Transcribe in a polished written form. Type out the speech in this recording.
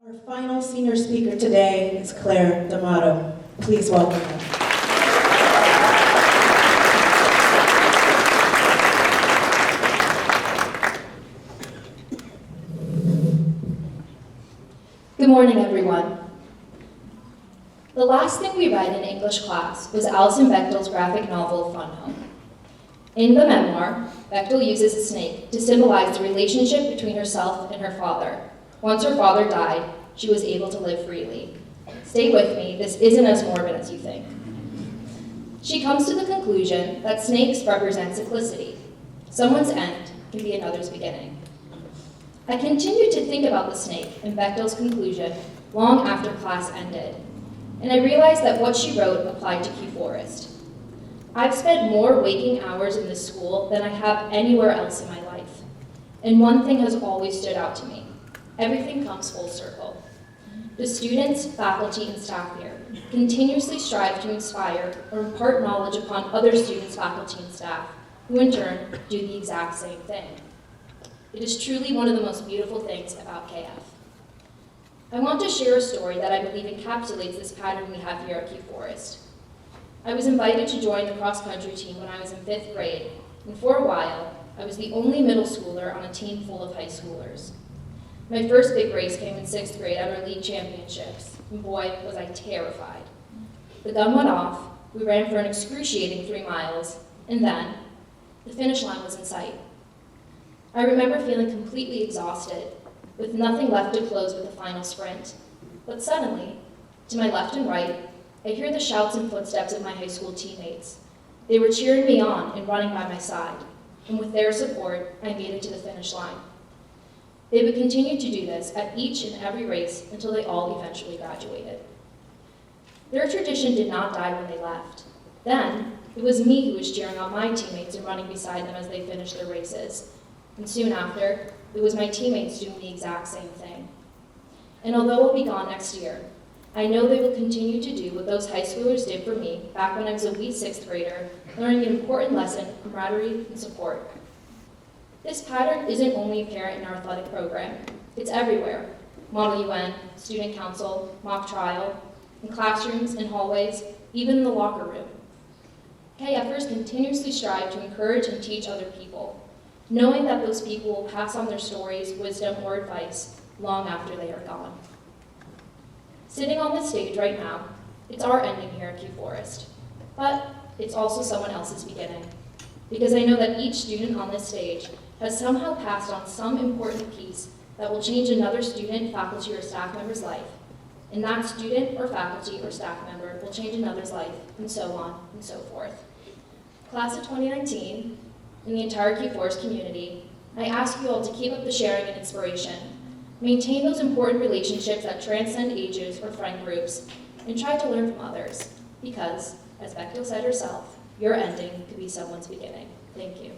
Our final senior speaker today is Clare D'Amato. Please welcome her. Good morning, everyone. The last thing we read in English class was Alison Bechdel's graphic novel, Fun Home. In the memoir, Bechtel uses a snake to symbolize the relationship between herself and her father. Once her father died, she was able to live freely. Stay with me, this isn't as morbid as you think. She comes to the conclusion that snakes represent cyclicity. Someone's end can be another's beginning. I continued to think about the snake in Bechdel's conclusion long after class ended, and I realized that what she wrote applied to Kew Forest. I've spent more waking hours in this school than I have anywhere else in my life, and one thing has always stood out to me. Everything comes full circle. The students, faculty, and staff here continuously strive to inspire or impart knowledge upon other students, faculty, and staff, who in turn do the exact same thing. It is truly one of the most beautiful things about KF. I want to share a story that I believe encapsulates this pattern we have here at Kew Forest. I was invited to join the cross-country team when I was in 5th grade, and for a while, I was the only middle schooler on a team full of high schoolers. My first big race came in 6th grade at our league championships, and boy, was I terrified. The gun went off, we ran for an excruciating 3 miles, and then, the finish line was in sight. I remember feeling completely exhausted, with nothing left to close with the final sprint. But suddenly, to my left and right, I hear the shouts and footsteps of my high school teammates. They were cheering me on and running by my side, and with their support, I made it to the finish line. They would continue to do this at each and every race until they all eventually graduated. Their tradition did not die when they left. Then, it was me who was cheering on my teammates and running beside them as they finished their races. And soon after, it was my teammates doing the exact same thing. And although I'll be gone next year, I know they will continue to do what those high schoolers did for me back when I was a wee 6th grader, learning an important lesson, camaraderie, and support. This pattern isn't only apparent in our athletic program, it's everywhere. Model UN, student council, mock trial, in classrooms, in hallways, even in the locker room. KFers continuously strive to encourage and teach other people, knowing that those people will pass on their stories, wisdom, or advice long after they are gone. Sitting on this stage right now, it's our ending here at Kew Forest, but it's also someone else's beginning, because I know that each student on this stage has somehow passed on some important piece that will change another student, faculty, or staff member's life, and that student or faculty or staff member will change another's life, and so on and so forth. Class of 2019, in the entire Kew Forest community, I ask you all to keep up the sharing and inspiration. Maintain those important relationships that transcend ages or friend groups, and try to learn from others, because, as Bechtel said herself, your ending could be someone's beginning. Thank you.